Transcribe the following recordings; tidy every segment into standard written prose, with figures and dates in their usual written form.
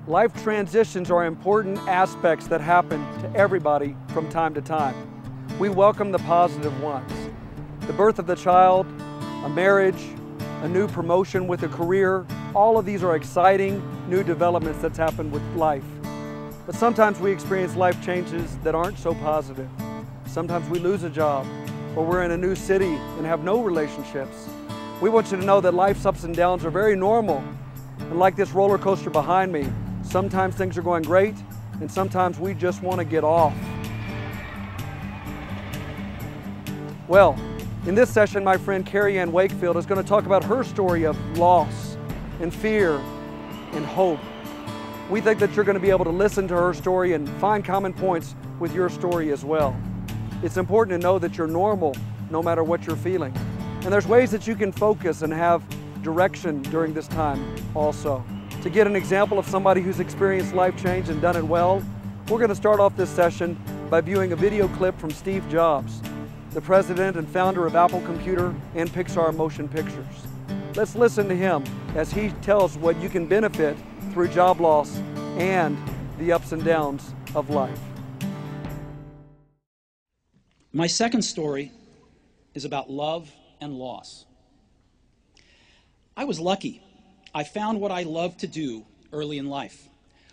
Life transitions are important aspects that happen to everybody from time to time. We welcome the positive ones. The birth of the child, a marriage, a new promotion with a career, all of these are exciting new developments that's happened with life. But sometimes we experience life changes that aren't so positive. Sometimes we lose a job, or we're in a new city and have no relationships. We want you to know that life's ups and downs are very normal. And like this roller coaster behind me, sometimes things are going great, and sometimes we just want to get off. Well, in this session, my friend Carrie Ann Wakefield is going to talk about her story of loss and fear and hope. We think that you're going to be able to listen to her story and find common points with your story as well. It's important to know that you're normal no matter what you're feeling. And there's ways that you can focus and have direction during this time also. To get an example of somebody who's experienced life change and done it well, we're going to start off this session by viewing a video clip from Steve Jobs, the president and founder of Apple Computer and Pixar Motion Pictures. Let's listen to him as he tells what you can benefit through job loss and the ups and downs of life. My second story is about love and loss. I was lucky. I found what I loved to do early in life.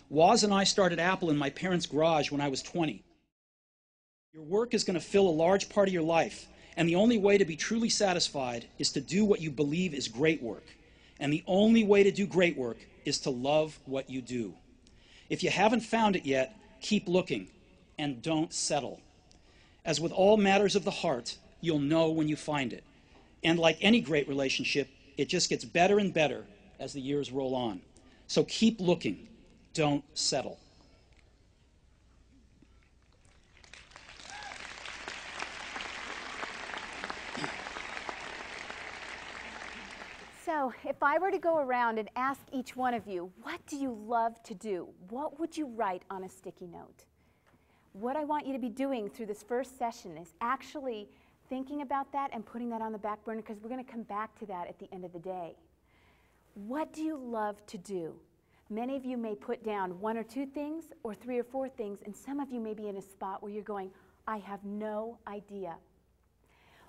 Woz and I started Apple in my parents' garage when I was 20. Your work is going to fill a large part of your life, and the only way to be truly satisfied is to do what you believe is great work. And the only way to do great work is to love what you do. If you haven't found it yet, keep looking and don't settle. As with all matters of the heart, you'll know when you find it. And like any great relationship, it just gets better and better as the years roll on. So keep looking, don't settle. So if I were to go around and ask each one of you, what do you love to do? What would you write on a sticky note? What I want you to be doing through this first session is actually thinking about that and putting that on the back burner, because we're going to come back to that at the end of the day. What do you love to do? Many of you may put down 1 or 2 things or 3 or 4 things, and some of you may be in a spot where you're going, I have no idea.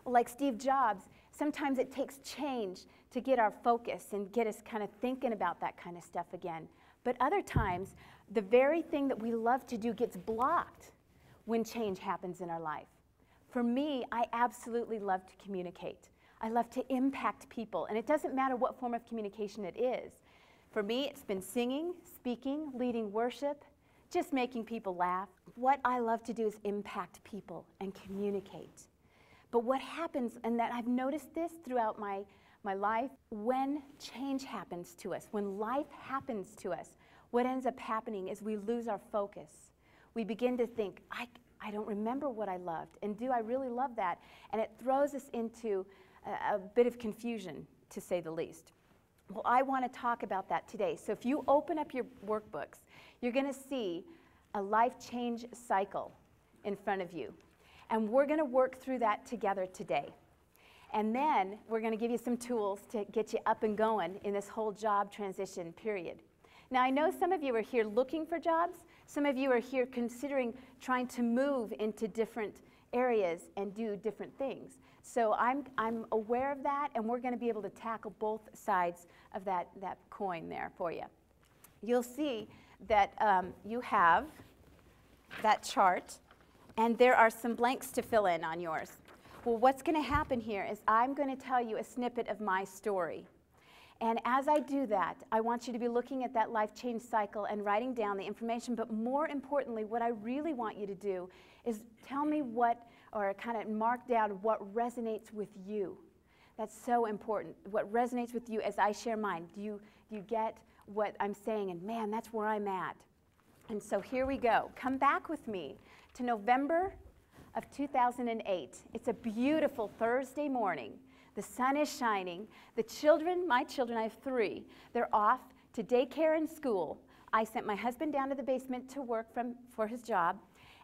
Well, like Steve Jobs, sometimes it takes change to get our focus and get us kind of thinking about that kind of stuff again. But other times, the very thing that we love to do gets blocked when change happens in our life. For me, I absolutely love to communicate. I love to impact people, and it doesn't matter what form of communication it is. For me, it's been singing, speaking, leading worship, just making people laugh. What I love to do is impact people and communicate. But what happens, and that I've noticed this throughout my life, when change happens to us, when life happens to us, what ends up happening is we lose our focus. We begin to think, I don't remember what I loved, and do I really love that? And it throws us into a bit of confusion, to say the least. Well, I want to talk about that today. So if you open up your workbooks, you're going to see a life change cycle in front of you. And we're going to work through that together today. And then we're going to give you some tools to get you up and going in this whole job transition period. Now, I know some of you are here looking for jobs. Some of you are here considering trying to move into different areas and do different things. So I'm aware of that, and we're going to be able to tackle both sides of that coin there for you. You'll see that you have that chart, and there are some blanks to fill in on yours. Well, what's going to happen here is I'm going to tell you a snippet of my story. And as I do that, I want you to be looking at that life change cycle and writing down the information. But more importantly, what I really want you to do is tell me what, or kind of mark down what resonates with you. That's so important. What resonates with you as I share mine. Do you get what I'm saying? And man, that's where I'm at. And so here we go. Come back with me to November of 2008. It's a beautiful Thursday morning. The sun is shining. The children, my children, I have 3, they're off to daycare and school. I sent my husband down to the basement to work for his job,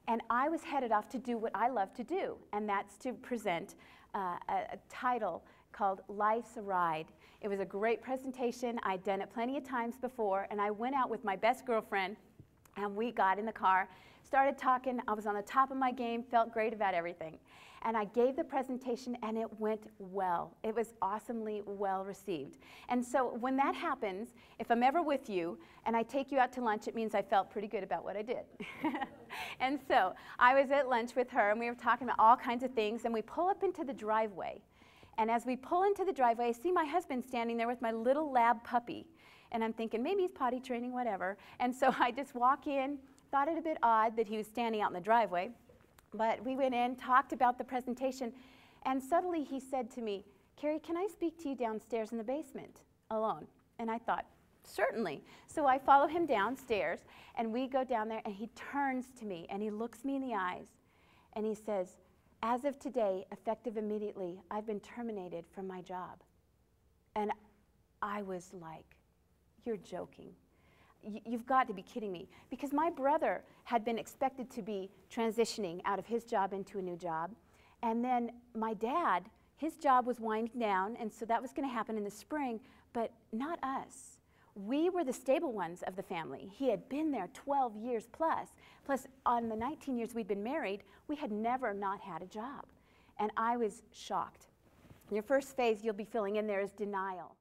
and I was headed off to do what I love to do, and that's to present a title called Life's a Ride. It was a great presentation. I'd done it plenty of times before, and I went out with my best girlfriend, and we got in the car, started talking. I was on the top of my game, felt great about everything. And I gave the presentation, and it went well. It was awesomely well received. And so when that happens, if I'm ever with you and I take you out to lunch, it means I felt pretty good about what I did. And so I was at lunch with her, and we were talking about all kinds of things, and we pull up into the driveway. And as we pull into the driveway, I see my husband standing there with my little lab puppy. And I'm thinking, maybe he's potty training, whatever. And so I just walk in, thought it a bit odd that he was standing out in the driveway. But we went in, talked about the presentation, and suddenly he said to me, "Carrie, can I speak to you downstairs in the basement alone?" And I thought, certainly. So I follow him downstairs, and we go down there, and he turns to me, and he looks me in the eyes, and he says, "As of today, effective immediately, I've been terminated from my job." And I was like, "You're joking. You've got to be kidding me." Because my brother had been expected to be transitioning out of his job into a new job. And then my dad, his job was winding down, and so that was going to happen in the spring, but not us. We were the stable ones of the family. He had been there 12 years plus. Plus, on the 19 years we'd been married, we had never not had a job. And I was shocked. Your first phase you'll be filling in there is denial.